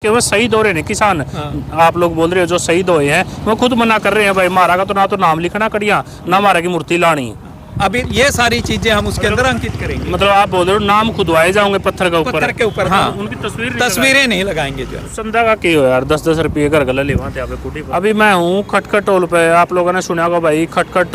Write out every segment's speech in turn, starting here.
कि वो शहीद हो रहे हैं किसान। आप लोग बोल रहे हो जो शहीद हुए हैं वो खुद मना कर रहे हैं, भाई मारा का तो ना तो नाम लिखना करिया ना मारा की मूर्ति लानी। अभी ये सारी चीजें हम उसके अंदर अंकित करेंगे। मतलब आप बोल रहे हो नाम खुदवाए जाओगे पत्थर के ऊपर हाँ, उनकी तस्वीरें नहीं लगाएंगे जो संदा का क्यों यार 10-10 रुपये घर गला लेवा थे। अभी मैं हूँ खटखट टोल पे, आप लोगों ने सुना होगा भाई खटखट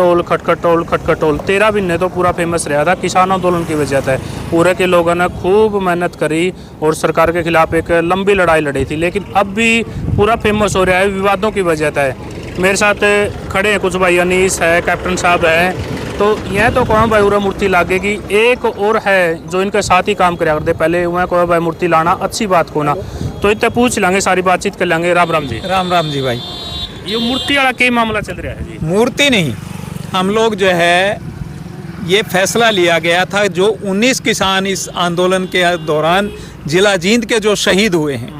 टोल 13 महीने तो पूरा फेमस रहा था किसान आंदोलन की वजह से। पूरे के लोगों ने खूब मेहनत करी और सरकार के खिलाफ एक लंबी लड़ाई लड़ी थी, लेकिन अब भी पूरा फेमस हो रहा है विवादों की वजह से। मेरे साथ खड़े हैं कुछ भाई, अनीस है, कैप्टन साहब है, तो यह तो कौन भाई उरा मूर्ति लागेगी। एक और है जो इनके साथ ही काम कराया करते पहले, वह कौन भाई मूर्ति लाना अच्छी बात को ना, तो इतने पूछ लेंगे, सारी बातचीत कर लेंगे। राम राम जी। राम जी भाई। ये मूर्ति वाला क्या मामला चल रहा है जी? मूर्ति नहीं, हम लोग जो है ये फैसला लिया गया था जो 19 किसान इस आंदोलन के दौरान जिला जींद के जो शहीद हुए हैं,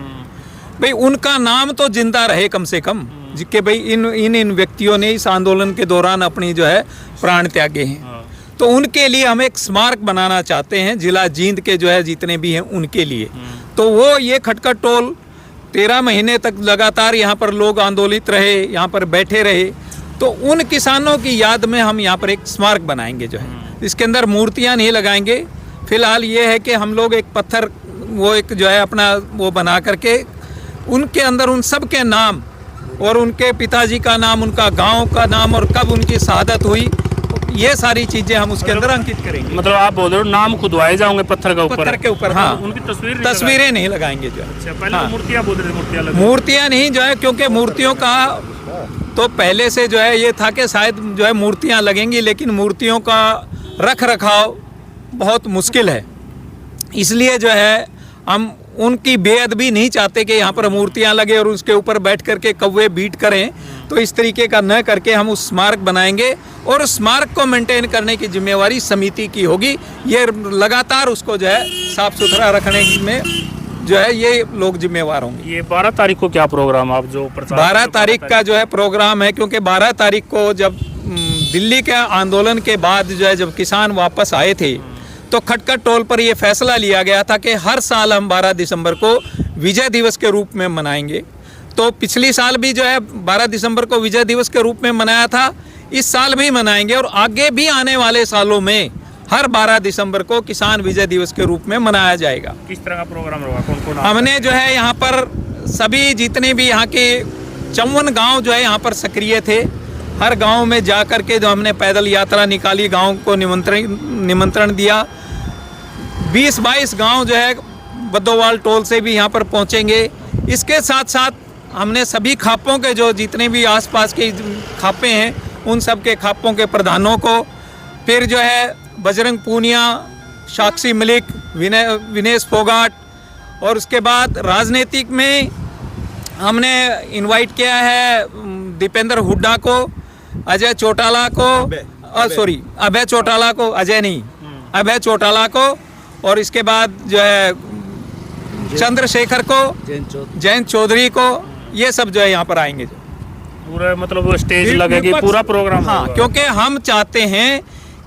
भाई उनका नाम तो जिंदा रहे कम से कम, कि भाई इन व्यक्तियों ने इस आंदोलन के दौरान अपनी जो है प्राण त्यागे हैं। तो उनके लिए हम एक स्मारक बनाना चाहते हैं जिला जींद के जो है जितने भी हैं उनके लिए। तो वो ये खटखट टोल 13 महीने तक लगातार यहाँ पर लोग आंदोलित रहे, यहाँ पर बैठे रहे, तो उन किसानों की याद में हम यहाँ पर एक स्मारक बनाएंगे जो है। इसके अंदर मूर्तियाँ नहीं लगाएंगे फिलहाल। ये है कि हम लोग एक पत्थर वो एक जो है अपना वो बना करके उनके अंदर उन सब के नाम और उनके पिताजी का नाम, उनका गांव का नाम और कब उनकी शहादत हुई, ये सारी चीजें हम उसके अंदर अंकित करेंगे। मतलब आप बोल रहे हो नाम खुदवाए जाओगे पत्थर के ऊपर हाँ, उनकी तस्वीरें नहीं लगाएंगे जो पहले मूर्तियाँ बोल रहे थे, मूर्तियाँ नहीं जो है, क्योंकि मूर्तियों का तो पहले से जो है ये था कि शायद जो है मूर्तियाँ लगेंगी, लेकिन मूर्तियों का रख रखाव बहुत मुश्किल है, इसलिए जो है हम उनकी बेअदबी नहीं चाहते कि यहाँ पर मूर्तियाँ लगे और उसके ऊपर बैठ करके कौवे बीट करें। तो इस तरीके का न करके हम उस स्मारक बनाएंगे और उस स्मारक को मेंटेन करने की जिम्मेवारी समिति की होगी। ये लगातार उसको जो है साफ सुथरा रखने में जो है ये लोग जिम्मेवार होंगे। ये 12 तारीख को क्या प्रोग्राम आप जो 12 तारीख का जो है प्रोग्राम है, क्योंकि 12 तारीख को जब दिल्ली के आंदोलन के बाद जो है जब किसान वापस आए थे तो खटखट टोल पर यह फैसला लिया गया था कि हर साल हम 12 दिसंबर को विजय दिवस के रूप में मनाएंगे। तो पिछली साल भी जो है 12 दिसंबर को विजय दिवस के रूप में मनाया था, इस साल भी मनाएंगे और आगे भी आने वाले सालों में हर 12 दिसंबर को किसान विजय दिवस के रूप में मनाया जाएगा। किस तरह का प्रोग्राम होगा, कौन-कौन? हमने जो है यहाँ पर सभी जितने भी यहाँ के 54 गाँव जो है यहाँ पर सक्रिय थे, हर गाँव में जा कर के जो हमने पैदल यात्रा निकाली, गाँव को निमंत्रण दिया। 20-22 गांव जो है बद्दोवाल टोल से भी यहाँ पर पहुँचेंगे। इसके साथ साथ हमने सभी खापों के जो जितने भी आसपास के खापे हैं उन सब के खापों के प्रधानों को, फिर जो है बजरंग पूनिया, साक्षी मलिक, विनेश फोगाट, और उसके बाद राजनीतिक में हमने इनवाइट किया है दीपेंद्र हुड्डा को, अजय चौटाला को, अभय चौटाला को, अजय नहीं अभय चौटाला को, और इसके बाद जो है चंद्रशेखर को, जयंत चौधरी को, ये सब जो है यहाँ पर आएंगे। जो पूरा मतलब स्टेज लगेगी, पूरा प्रोग्राम। हाँ, क्योंकि हम चाहते हैं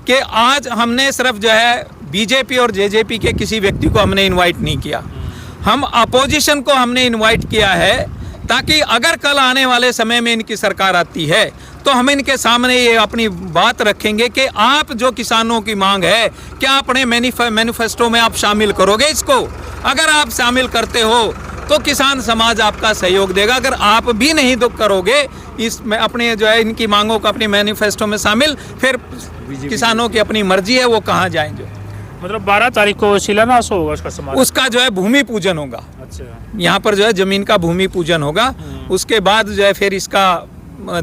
कि आज हमने सिर्फ जो है बीजेपी और जेजेपी के किसी व्यक्ति को हमने इनवाइट नहीं किया, हम अपोजिशन को हमने इनवाइट किया है, ताकि अगर कल आने वाले समय में इनकी सरकार आती है तो हम इनके सामने ये अपनी बात रखेंगे कि आप जो किसानों की मांग है क्या अपने मैनिफेस्टो में आप शामिल करोगे इसको। अगर आप शामिल करते हो तो किसान समाज आपका सहयोग देगा, अगर आप भी नहीं तो करोगे इसमें अपने जो है इनकी मांगों को अपनी मैनिफेस्टो में शामिल, फिर किसानों की अपनी मर्जी है वो कहाँ जाएंगे। मतलब 12 तारीख को शिलान्यास होगा उसका समाज, उसका जो है भूमि पूजन होगा। अच्छा, यहाँ पर जो है जमीन का भूमि पूजन होगा। उसके बाद जो है फिर इसका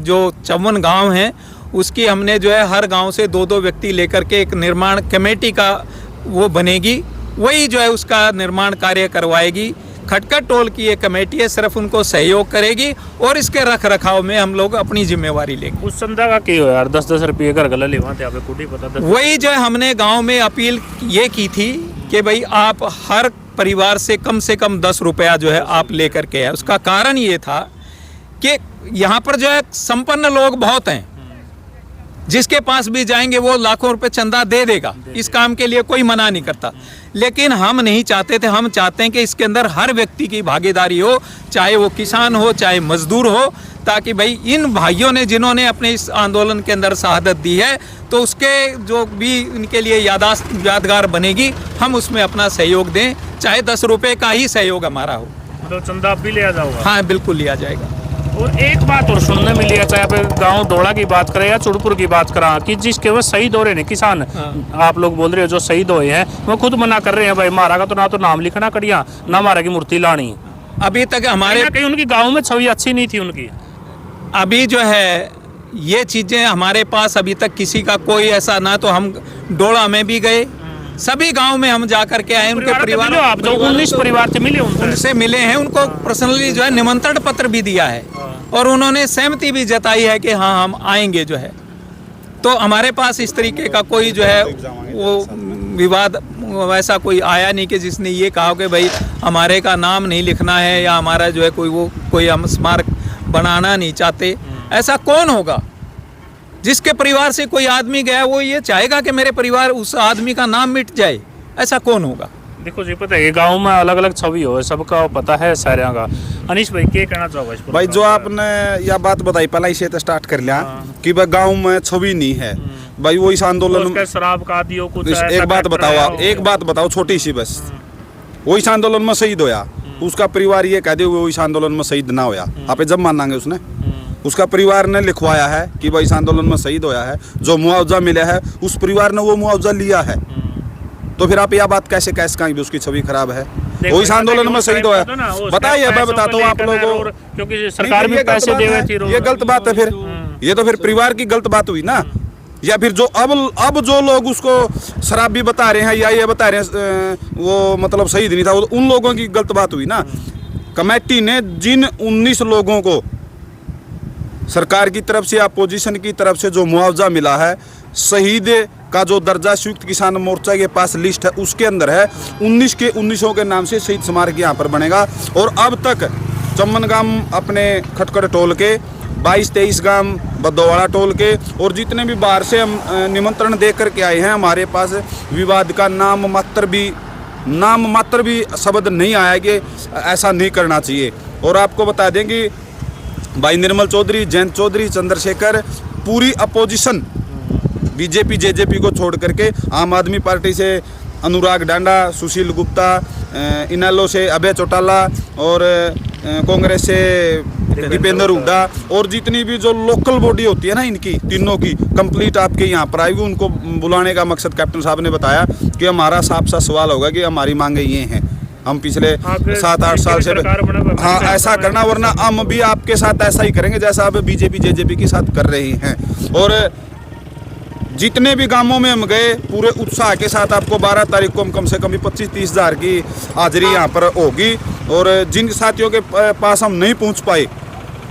जो 54 गांव हैं उसकी हमने जो है हर गांव से 2-2 व्यक्ति लेकर के एक निर्माण कमेटी का वो बनेगी, वही जो है उसका निर्माण कार्य करवाएगी। खटखट टोल की ये कमेटी है, सिर्फ उनको सहयोग करेगी और इसके रख रखाव में हम लोग अपनी जिम्मेवारी लेंगे। उस संदा का क्यों यार 10-10 रुपये घर गला लेवा थे, आपको खुद ही पता। वही जो है हमने गाँव में अपील ये की थी कि भाई आप हर परिवार से कम 10 रुपया जो है आप लेकर के आए। उसका कारण ये था कि यहाँ पर जो है संपन्न लोग बहुत हैं, जिसके पास भी जाएंगे वो लाखों रुपए चंदा दे देगा, इस काम के लिए कोई मना नहीं करता। लेकिन हम नहीं चाहते थे। हम चाहते हैं कि इसके अंदर हर व्यक्ति की भागीदारी हो, चाहे वो किसान हो, चाहे मजदूर हो, ताकि भाई इन भाइयों ने जिन्होंने अपने इस आंदोलन के अंदर शहादत दी है, तो उसके जो भी इनके लिए यादगार बनेगी, हम उसमें अपना सहयोग दें, चाहे 10 रुपये का ही सहयोग हमारा हो। तो चंदा आप भी लिया जाओगा? हाँ, बिल्कुल लिया जाएगा। और एक बात और सुनने में लिया, चाहे आप गांव डोड़ा की बात करें या चुड़पुर की बात करें, कि जिसके वो शहीद हो रहे हैं किसान, आप लोग बोल रहे हो जो शहीद हुए हैं, वो खुद मना कर रहे हैं भाई हमारा का तो नाम लिखना कड़िया, ना हमारा की मूर्ति लानी। अभी तक हमारे कहीं उनकी गाँव में छवि अच्छी नहीं थी उनकी। अभी जो है ये चीज़ें हमारे पास अभी तक किसी का कोई ऐसा ना, तो हम डोड़ा में भी गए, सभी गांव में हम जा कर के आए, उनके परिवार, आप जो 19 परिवार से मिले उनसे मिले हैं, उनको पर्सनली जो है निमंत्रण पत्र भी दिया है और उन्होंने सहमति भी जताई है कि हाँ हम आएंगे जो है। तो हमारे पास इस तरीके का कोई जो है वो विवाद वैसा कोई आया नहीं कि जिसने ये कहा कि भाई हमारे का नाम नहीं लिखना है या हमारा जो है कोई हम स्मारक बनाना नहीं चाहते। ऐसा कौन होगा? जिसके परिवार से कोई आदमी गया वो ये चाहेगा कि मेरे परिवार उस आदमी का नाम मिट जाए? ऐसा कौन होगा? देखो जी, पता है गांव में अलग अलग छवि हो, सबका पता है सारे का। अनिश भाई क्या कहना चाहोगे? भाई जो आपने यह बात बताई पहले इसे तो स्टार्ट कर लिया कि भाई गांव में छवि नहीं है। भाई वो इस आंदोलन में शराब का आदियो कुछ एक बात बताओ छोटी सी बस। वो इस आंदोलन में शहीद होया, उसका परिवार ये कह दे वो इस आंदोलन में शहीद ना होया, आप जब मानेंगे उसने? उसका परिवार ने लिखवाया है कि भाई इस आंदोलन में शहीद होया है, जो मुआवजा मिला है उस परिवार ने वो मुआवजा लिया है, तो फिर आप यह बात कैसे कहेंगे उसकी छवि खराब है? वो इस आंदोलन में शहीद होया, बताइए, मैं बताता हूँ आप लोगों को, क्योंकि सरकार भी पैसे दे रही थी। ये गलत बात है फिर, ये तो फिर परिवार की गलत बात हुई ना। या फिर जो अब जो लोग उसको शराब भी बता रहे हैं या ये बता रहे हैं वो मतलब शहीद नहीं था, वो उन लोगों की गलत बात हुई ना। कमेटी ने जिन 19 लोगों को सरकार की तरफ से, अपोजिशन की तरफ से जो मुआवजा मिला है, शहीद का जो दर्जा संयुक्त किसान मोर्चा के पास लिस्ट है उसके अंदर है, 19 के 19 के नाम से शहीद स्मारक यहाँ पर बनेगा। और अब तक चम्मनगाम अपने खटखट टोल के, 22-23 गांव बद्दोवाड़ा टोल के, और जितने भी बाहर से हम निमंत्रण दे करके आए हैं, हमारे पास विवाद का नाम मात्र भी शब्द नहीं आया कि ऐसा नहीं करना चाहिए। और आपको बता दें कि भाई निर्मल चौधरी, जयंत चौधरी, चंद्रशेखर, पूरी अपोजिशन बीजेपी जेजेपी को छोड़ करके, आम आदमी पार्टी से अनुराग डांडा, सुशील गुप्ता, इनेलो से अभय चौटाला और कांग्रेस से दीपेंद्र हुड्डा, और जितनी भी जो लोकल बॉडी होती है ना इनकी तीनों की कंप्लीट आपके यहाँ पर आएगी। उनको बुलाने का मकसद कैप्टन साहब ने बताया कि हमारा साफ सा सवाल होगा कि हमारी मांगे ये हैं, हम पिछले 7-8 साल से हाँ ऐसा करना, वरना हम भी आपके साथ ऐसा ही करेंगे जैसा आप बीजेपी जेजेपी के साथ कर रहे हैं। और जितने भी गांवों में हम गए पूरे उत्साह के साथ, आपको 12 तारीख को हम कम से कम 25-30 हज़ार की हाजिरी यहाँ पर होगी। और जिन साथियों के पास हम नहीं पहुँच पाए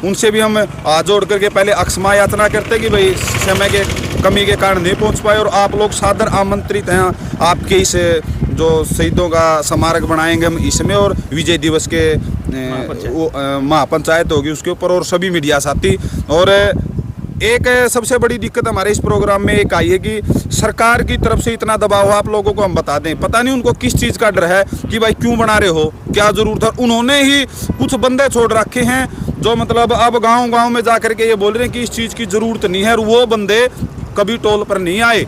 उनसे भी हम हाथ जोड़ करके पहले अक्षमा याचना करते कि भाई समय के कमी के कारण नहीं पहुँच पाए। और आप लोग सादर आमंत्रित हैं आपके इस जो शहीदों का स्मारक बनाएंगे हम इसमें, और विजय दिवस के महापंचायत होगी उसके ऊपर, और सभी मीडिया साथी। और एक सबसे बड़ी दिक्कत हमारे इस प्रोग्राम में एक आई है कि सरकार की तरफ से इतना दबाव है, आप लोगों को हम बता दें, पता नहीं उनको किस चीज़ का डर है कि भाई क्यों बना रहे हो, क्या ज़रूरत है। उन्होंने ही कुछ बंदे छोड़ रखे हैं जो मतलब अब गांव-गांव में जा कर के ये बोल रहे हैं कि इस चीज़ की ज़रूरत नहीं है, और वो बंदे कभी टोल पर नहीं आए,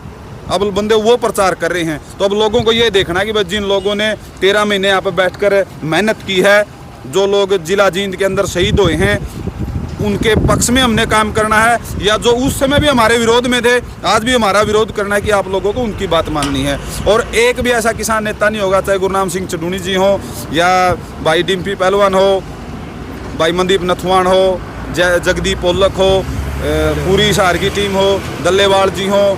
अब बंदे वो प्रचार कर रहे हैं। तो अब लोगों को ये देखना है कि भाई जिन लोगों ने 13 महीने यहाँ पर बैठकर मेहनत की है, जो लोग जिला जींद के अंदर शहीद हुए हैं, उनके पक्ष में हमने काम करना है, या जो उस समय भी हमारे विरोध में थे आज भी हमारा विरोध करना है कि आप लोगों को उनकी बात माननी है। और एक भी ऐसा किसान नेता नहीं होगा, चाहे गुरनाम सिंह चडूनी जी हो या भाई डिम्पी पहलवान हो, भाई मनदीप नथवान हो, जगदीप ओलक हो, पूरी हिसार की टीम हो, दल्लेवाल जी हो,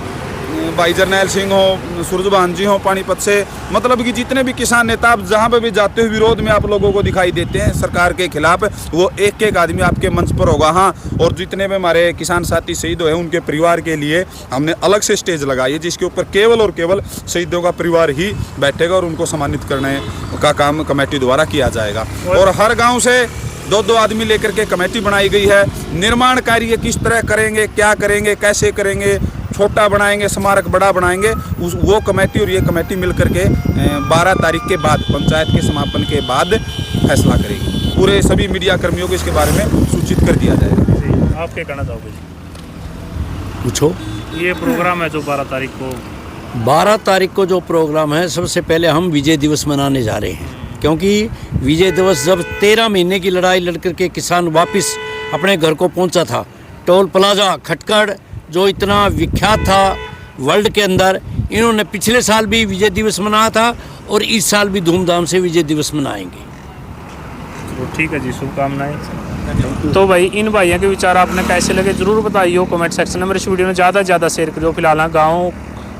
भाई जरनैल सिंह हो, सूरजभान जी हो पानीपत से, मतलब कि जितने भी किसान नेता आप जहाँ पे भी जाते हुए विरोध में आप लोगों को दिखाई देते हैं सरकार के खिलाफ, वो एक आदमी आपके मंच पर होगा। हाँ, और जितने भी हमारे किसान साथी शहीद हुए उनके परिवार के लिए हमने अलग से स्टेज लगाई है, जिसके ऊपर केवल और केवल शहीदों का परिवार ही बैठेगा और उनको सम्मानित करने का काम कमेटी द्वारा किया जाएगा। और हर गाँव से 2-2 आदमी लेकर के कमेटी बनाई गई है। निर्माण कार्य किस तरह करेंगे, क्या करेंगे, कैसे करेंगे, छोटा बनाएंगे, स्मारक बड़ा बनाएंगे, उस वो कमेटी और ये कमेटी मिल करके 12 तारीख के बाद, पंचायत के समापन के बाद फैसला करेगी। पूरे सभी मीडिया कर्मियों को इसके बारे में सूचित कर दिया जाएगा। आप क्या कहना चाहोगे? पूछो। ये प्रोग्राम है जो 12 तारीख को 12 तारीख को जो प्रोग्राम है, सबसे पहले हम विजय दिवस मनाने जा रहे हैं, क्योंकि विजय दिवस जब 13 महीने की लड़ाई लड़ करके किसान वापस अपने घर को पहुंचा था, टोल प्लाजा खटकड़ जो इतना विख्यात था वर्ल्ड के अंदर, इन्होंने पिछले साल भी विजय दिवस मनाया था और इस साल भी धूमधाम से विजय दिवस मनाएंगे। तो ठीक है जी, शुभकामनाएं। तो भाई इन भाइयों के विचार आपने कैसे लगे जरूर बताइए कमेंट सेक्शन में। मेरे इस वीडियो में ज़्यादा से ज़्यादा शेयर करिए। फिलहाल गाँव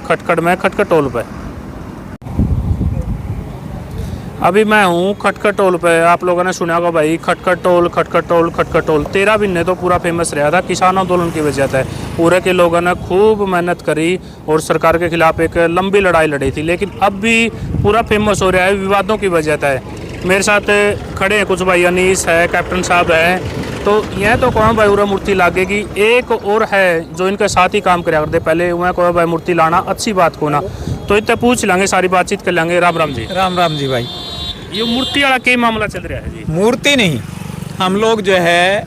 खटकड़ में खटकड़ टोल पे अभी मैं हूँ, खटकड़ टोल पे। आप लोगों ने सुना होगा भाई, Khatkar toll Khatkar toll Khatkar toll 13 महीने तो पूरा फेमस रहा था किसान आंदोलन की वजह से। पूरे के लोगों ने खूब मेहनत करी और सरकार के खिलाफ एक लंबी लड़ाई लड़ी थी, लेकिन अब भी पूरा फेमस हो रहा है विवादों की वजह से। मेरे साथ खड़े हैं कुछ भाई, अनीस है, कैप्टन साहब है। तो यह तो कौन भाई उरा मूर्ति लागेगी, एक और है जो इनके साथ ही काम कराया करते पहले, वह कौन भाई मूर्ति लाना अच्छी बात को ना। तो इतने पूछ लेंगे, सारी बातचीत कर लेंगे। राम राम जी। राम राम जी भाई। ये मूर्ति वाला क्या मामला चल रहा है जी? मूर्ति नहीं, हम लोग जो है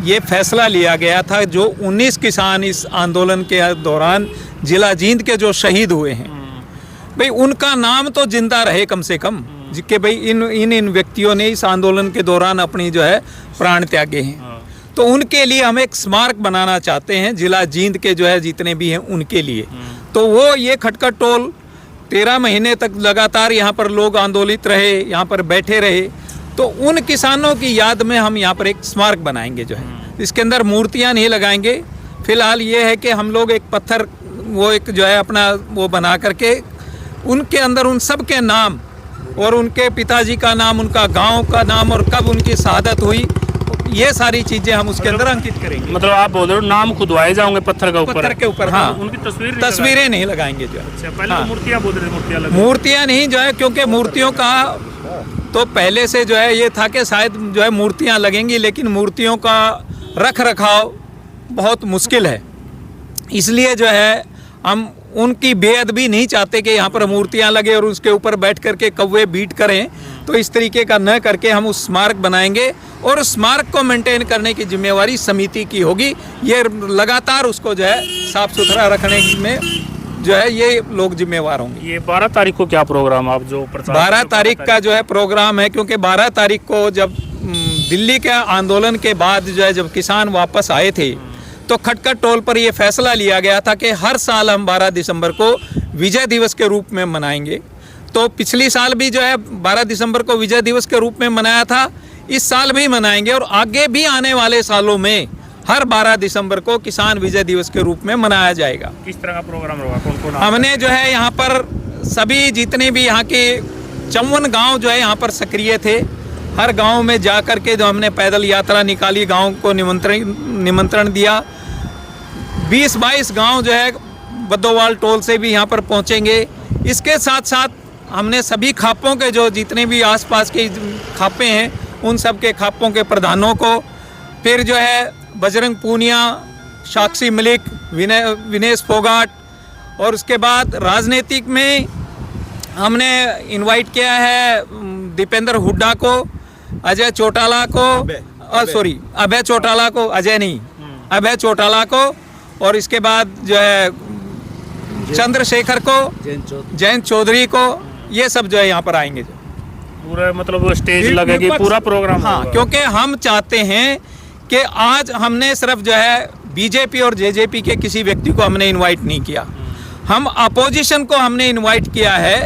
ये फैसला लिया गया था, जो 19 किसान इस आंदोलन के दौरान जिला जींद के जो शहीद हुए हैं, भाई उनका नाम तो जिंदा रहे कम से कम, कि भाई इन व्यक्तियों ने इस आंदोलन के दौरान अपनी जो है प्राण त्यागे हैं। तो उनके लिए हम एक स्मारक बनाना चाहते हैं, जिला जींद के जो है जितने भी हैं उनके लिए। तो वो ये खटकड़ टोल 13 महीने तक लगातार यहाँ पर लोग आंदोलित रहे, यहाँ पर बैठे रहे, तो उन किसानों की याद में हम यहाँ पर एक स्मारक बनाएंगे जो है। इसके अंदर मूर्तियाँ नहीं लगाएंगे। फिलहाल ये है कि हम लोग एक पत्थर वो एक जो है अपना वो बना करके उनके अंदर उन सब के नाम और उनके पिताजी का नाम, उनका गांव का नाम और कब उनकी शहादत हुई, ये सारी चीजें हम उसके अंदर अंकित करेंगे। मतलब आप बोल रहे हो नाम खुदवाए जाओगे पत्थर के ऊपर? पत्थर के ऊपर, हाँ। उनकी तस्वीरें नहीं लगाएंगे जो है। अच्छा, पहले हाँ। तो मूर्तियाँ बोल रहे थे, मूर्तियाँ लगी। मूर्तियाँ नहीं जो है, क्योंकि मूर्तियों का तो पहले से जो है ये था कि शायद जो है मूर्तियाँ लगेंगी, लेकिन मूर्तियों का रख रखाव बहुत मुश्किल है। इसलिए जो है हम उनकी बेअदबी नहीं चाहते कि यहाँ पर मूर्तियाँ लगे और उसके ऊपर बैठ करके कौवे बीट करें। तो इस तरीके का न करके हम उस स्मारक बनाएंगे और उस स्मारक को मेंटेन करने की जिम्मेवारी समिति की होगी। ये लगातार उसको जो है साफ सुथरा रखने में जो है ये लोग जिम्मेवार होंगे। ये 12 तारीख को क्या प्रोग्राम आप जो 12 तारीख का जो है प्रोग्राम है, क्योंकि 12 तारीख को जब दिल्ली के आंदोलन के बाद जो है जब किसान वापस आए थे, तो खटकड़ टोल पर यह फैसला लिया गया था कि हर साल हम 12 दिसंबर को विजय दिवस के रूप में मनाएंगे। तो पिछली साल भी जो है 12 दिसंबर को विजय दिवस के रूप में मनाया था, इस साल भी मनाएंगे और आगे भी आने वाले सालों में हर 12 दिसंबर को किसान विजय दिवस के रूप में मनाया जाएगा। किस तरह का प्रोग्राम होगा, कौन कौन? हमने जो है यहाँ पर सभी जितने भी यहाँ के 54 गाँव जो है यहाँ पर सक्रिय थे। हर गाँव में जा कर के जो हमने पैदल यात्रा निकाली, गाँव को निमंत्रण दिया। 20-22 गांव जो है बद्दोवाल टोल से भी यहाँ पर पहुँचेंगे। इसके साथ साथ हमने सभी खापों के जो जितने भी आसपास के खापे हैं उन सब के खापों के प्रधानों को, फिर जो है बजरंग पूनिया, साक्षी मलिक, विनेश फोगाट, और उसके बाद राजनीतिक में हमने इनवाइट किया है दीपेंद्र हुड्डा को, अजय चौटाला को, अभय चौटाला को, अजय नहीं अभय चौटाला को, और इसके बाद जो है चंद्रशेखर को, जयंत चौधरी को, ये सब जो है यहाँ पर आएंगे। जो पूरा मतलब स्टेज लगेगी, पूरा प्रोग्राम। हाँ, क्योंकि हम चाहते हैं कि आज हमने सिर्फ जो है बीजेपी और जेजेपी के किसी व्यक्ति को हमने इनवाइट नहीं किया, हम अपोजिशन को हमने इनवाइट किया है,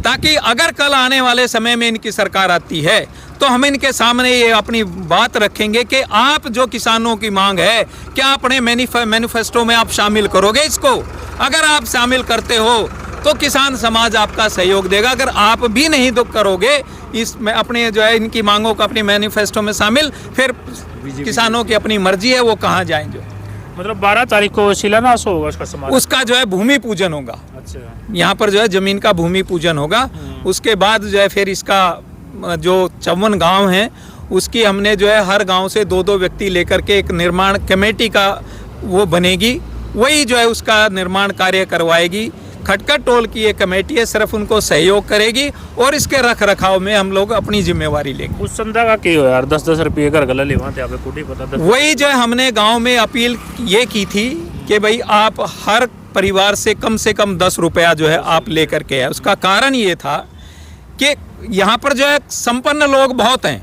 ताकि अगर कल आने वाले समय में इनकी सरकार आती है तो हम इनके सामने ये अपनी बात रखेंगे कि आप जो किसानों की मांग है, क्या अपने मैनिफेस्टो में आप शामिल करोगे इसको? अगर आप शामिल करते हो तो किसान समाज आपका सहयोग देगा। अगर आप भी नहीं तो करोगे इसमें अपने जो है इनकी मांगों को अपने मैनिफेस्टो में शामिल, फिर किसानों की अपनी मर्जी है वो कहाँ जाएंगे। मतलब 12 तारीख को शिलान्यास होगा उसका समारोह? उसका जो है भूमि पूजन होगा। अच्छा, यहाँ पर जो है जमीन का भूमि पूजन होगा। उसके बाद जो है फिर इसका जो 54 गांव हैं उसकी हमने जो है हर गांव से 2-2 व्यक्ति लेकर के एक निर्माण कमेटी का वो बनेगी, वही जो है उसका निर्माण कार्य करवाएगी। खटखट टोल की एक कमेटी है, सिर्फ उनको सहयोग करेगी और इसके रख रखाव में हम लोग अपनी जिम्मेवारी लेंगे। उस संदा का क्यों यार 10-10 रुपये घर गला ले वहाँ पे कुछ पता 10 वही जो है हमने गांव में अपील ये की थी कि भाई आप हर परिवार से कम 10 रुपया जो है आप लेकर के आए। उसका कारण ये था कि यहाँ पर जो है संपन्न लोग बहुत हैं,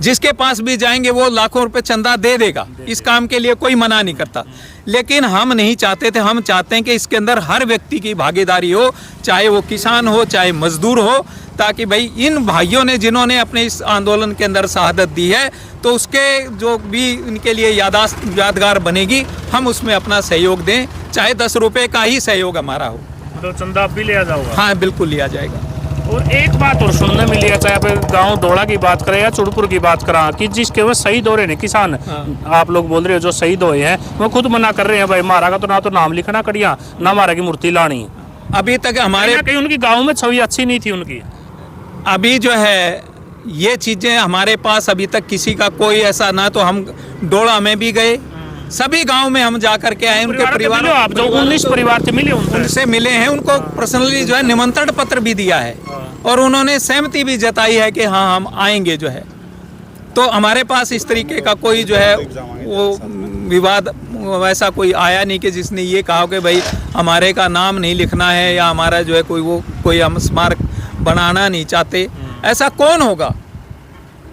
जिसके पास भी जाएंगे वो लाखों रुपए चंदा दे देगा, इस काम के लिए कोई मना नहीं करता। लेकिन हम नहीं चाहते थे, हम चाहते हैं कि इसके अंदर हर व्यक्ति की भागीदारी हो, चाहे वो किसान हो चाहे मजदूर हो, ताकि भाई इन भाइयों ने जिन्होंने अपने इस आंदोलन के अंदर शहादत दी है तो उसके जो भी इनके लिए यादगार बनेगी, हम उसमें अपना सहयोग दें, चाहे 10 रुपये का ही सहयोग हमारा हो। मतलब चंदा आप भी लिया जाओगा? हाँ बिल्कुल लिया जाएगा। और एक बात और सुनने मिली है, चाहे आप गांव डोड़ा की बात करें या चुड़पुर की बात करें, कि जिसके वो शहीद हो रहे हैं किसान, आप लोग बोल रहे हो जो शहीद हुए हैं, वो खुद मना कर रहे हैं भाई हमारा का तो नाम लिखना कड़िया ना हमारा की मूर्ति लानी। अभी तक हमारे कहीं उनकी गाँव में छवि अच्छी नहीं थी उनकी। अभी जो है ये चीज़ें हमारे पास अभी तक किसी का कोई ऐसा ना, तो हम डोड़ा में भी गए, सभी गांव में हम जा कर के आए, उनके परिवार आप जो 19 परिवार से मिले उनसे मिले हैं, उनको पर्सनली जो है निमंत्रण पत्र भी दिया है और उन्होंने सहमति भी जताई है कि हाँ हम आएंगे जो है। तो हमारे पास इस तरीके का कोई जो है वो विवाद वैसा कोई आया नहीं कि जिसने ये कहा कि भाई हमारे का नाम नहीं लिखना है या हमारा जो है कोई हम स्मारक बनाना नहीं चाहते। ऐसा कौन होगा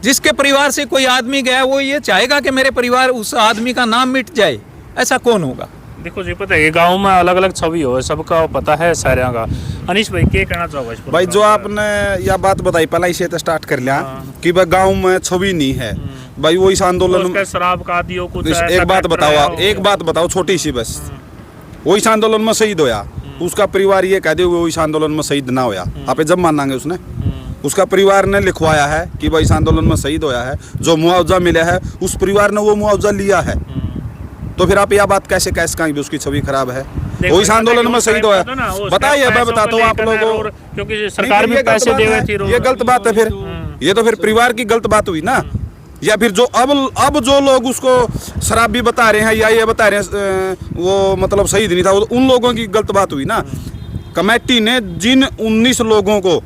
जिसके परिवार से कोई आदमी गया वो ये चाहेगा कि मेरे परिवार उस आदमी का नाम मिट जाए? ऐसा कौन होगा? देखो जी पता है गांव में अलग अलग छवि हो, सबका पता है सारे का। अनीश भाई क्या कहना चाहोगे? भाई जो आपने यह बात बताई पहले इसे तो स्टार्ट कर लिया कि भाई गांव में छवि नहीं है, भाई वो इस आंदोलन में शराब का आदियो कुछ एक बात बताओ छोटी सी बस। वो इस आंदोलन में शहीद होया, उसका परिवार ये कह दे वो इस आंदोलन में शहीद ना होया, आप जब मानेंगे उसने? उसका परिवार ने लिखवाया है कि भाई इस आंदोलन में शहीद होया है, जो मुआवजा मिला है उस परिवार ने वो मुआवजा लिया है, तो फिर आप यह बात कैसे कहेंगे उसकी छवि खराब है? वो इस आंदोलन में शहीद होया, बताइए, मैं बताता हूँ आप लोगों को, क्योंकि सरकार भी पैसे दे रही थी। ये गलत बात है फिर, ये तो फिर परिवार की गलत बात हुई ना। या फिर जो अब जो लोग उसको शराबी बता रहे हैं या ये बता रहे हैं वो मतलब शहीद नहीं था, वो उन लोगों की गलत बात हुई ना। कमेटी ने जिन 19 लोगों को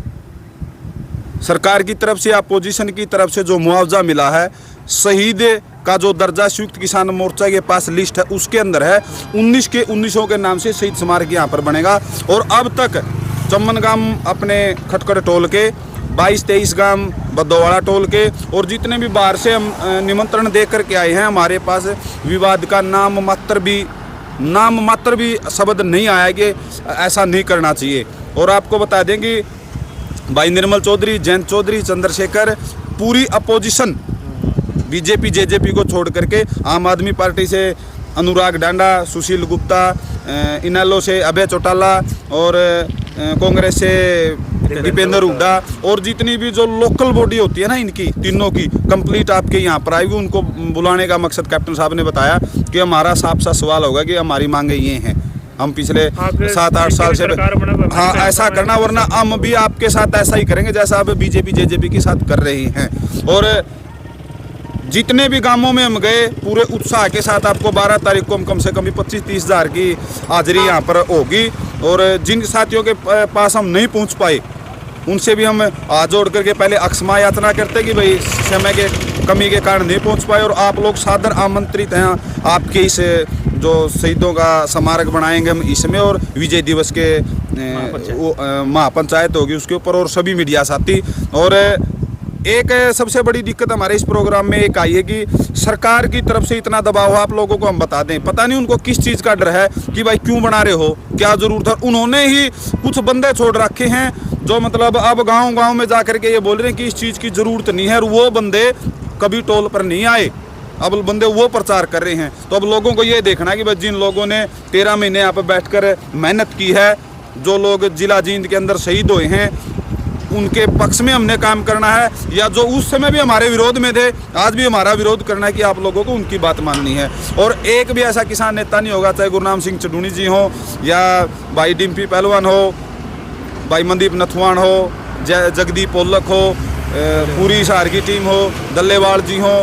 सरकार की तरफ से अपोजिशन की तरफ से जो मुआवजा मिला है, शहीद का जो दर्जा संयुक्त किसान मोर्चा के पास लिस्ट है उसके अंदर है, 19 के 19 के नाम से शहीद स्मारक यहाँ पर बनेगा। और अब तक चम्मनगाम अपने खटखट टोल के 22-23 गांव बद्दोवाड़ा टोल के और जितने भी बाहर से हम निमंत्रण दे करके आए हैं, हमारे पास विवाद का नाम मात्र भी शब्द नहीं आया कि ऐसा नहीं करना चाहिए। और आपको बता दें कि भाई निर्मल चौधरी, जयंत चौधरी, चंद्रशेखर, पूरी अपोजिशन बीजेपी जेजेपी को छोड़ करके आम आदमी पार्टी से अनुराग डांडा, सुशील गुप्ता, इनेलो से अभय चौटाला और कांग्रेस से दीपेंद्र हुड्डा और जितनी भी जो लोकल बॉडी होती है ना इनकी तीनों की कंप्लीट आपके यहाँ पर आएगी। उनको बुलाने का मकसद कैप्टन साहब ने बताया कि हमारा साफ सा सवाल होगा कि हमारी मांगे ये हैं, हम पिछले 7-8 साल से हाँ ऐसा करना, वरना हम भी आपके साथ ऐसा ही करेंगे जैसा आप बीजेपी जेजेपी के साथ कर रहे हैं। और जितने भी गांवों में हम गए पूरे उत्साह के साथ, आपको 12 तारीख को हम कम से कम 25-30 हज़ार की हाजिरी यहाँ पर होगी। और जिन साथियों के पास हम नहीं पहुँच पाए उनसे भी हम हाथ जोड़ करके पहले अक्षमा याचना करते कि भाई समय के कमी के कारण नहीं पहुँच पाए। और आप लोग सादर आमंत्रित हैं आपके इस जो शहीदों का स्मारक बनाएंगे हम इसमें, और विजय दिवस के महापंचायत होगी उसके ऊपर, और सभी मीडिया साथी। और एक सबसे बड़ी दिक्कत हमारे इस प्रोग्राम में एक आई है कि सरकार की तरफ से इतना दबाव आप लोगों को हम बता दें, पता नहीं उनको किस चीज़ का डर है कि भाई क्यों बना रहे हो, क्या ज़रूरत है। उन्होंने ही कुछ बंदे छोड़ रखे हैं जो मतलब अब गांव में जा करके ये बोल रहे हैं कि इस चीज़ की ज़रूरत नहीं है, और वो बंदे कभी टोल पर नहीं आए, अब बंदे वो प्रचार कर रहे हैं। तो अब लोगों को ये देखना है कि भाई जिन लोगों ने 13 महीने यहाँ पर बैठकर मेहनत की है, जो लोग जिला जींद के अंदर शहीद हुए हैं, उनके पक्ष में हमने काम करना है, या जो उस समय भी हमारे विरोध में थे आज भी हमारा विरोध करना है कि आप लोगों को उनकी बात माननी है। और एक भी ऐसा किसान नेता नहीं होगा, चाहे गुरनाम सिंह चडूनी जी हो या भाई डिम्पी पहलवान हो, भाई मनदीप नथवान हो, जगदीप ओलक हो, पूरी हिसार की टीम हो, दल्लेवाल जी हो,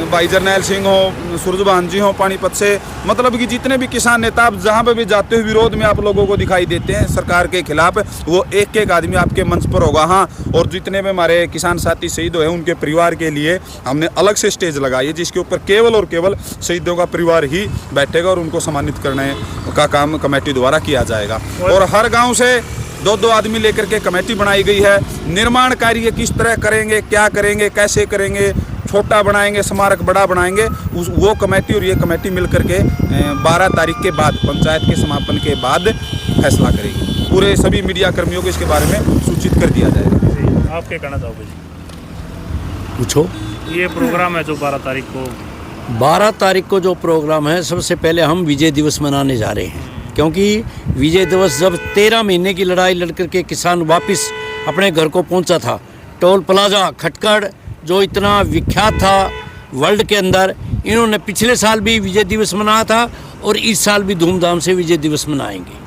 भाई जरनैल सिंह हो, सूरजभान जी हो पानीपत से, मतलब कि जितने भी किसान नेता आप जहाँ पे भी जाते हुए विरोध में आप लोगों को दिखाई देते हैं सरकार के खिलाफ, वो एक एक आदमी आपके मंच पर होगा। हाँ, और जितने भी हमारे किसान साथी शहीद हुए उनके परिवार के लिए हमने अलग से स्टेज लगाई है, जिसके ऊपर केवल और केवल शहीदों का परिवार ही बैठेगा और उनको सम्मानित करने का काम कमेटी द्वारा किया जाएगा। और हर गाँव से 2-2 आदमी लेकर के कमेटी बनाई गई है। निर्माण कार्य किस तरह करेंगे, क्या करेंगे, कैसे करेंगे, छोटा बनाएंगे, स्मारक बड़ा बनाएंगे, वो कमेटी और ये कमेटी मिल करके 12 तारीख के बाद पंचायत के समापन के बाद फैसला करेगी। पूरे सभी मीडिया कर्मियों को इसके बारे में सूचित कर दिया जाएगा। आप क्या कहना चाहोगे जी? पूछो। ये प्रोग्राम है जो 12 तारीख को 12 तारीख को जो प्रोग्राम है, सबसे पहले हम विजय दिवस मनाने जा रहे हैं, क्योंकि विजय दिवस जब 13 महीने की लड़ाई लड़ करके किसान वापस अपने घर को पहुंचा था, टोल प्लाजा खटकड़ जो इतना विख्यात था वर्ल्ड के अंदर, इन्होंने पिछले साल भी विजय दिवस मनाया था और इस साल भी धूमधाम से विजय दिवस मनाएंगे।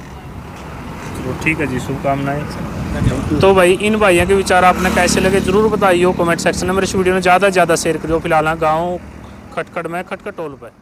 तो ठीक है जी, शुभकामनाएं। तो भाई इन भाइयों के विचार आपने कैसे लगे जरूर बताइए कमेंट सेक्शन में। मेरे इस वीडियो में ज़्यादा से ज़्यादा शेयर करिए। फिलहाल गाँव खटकड़ में खटकड़ टोल पर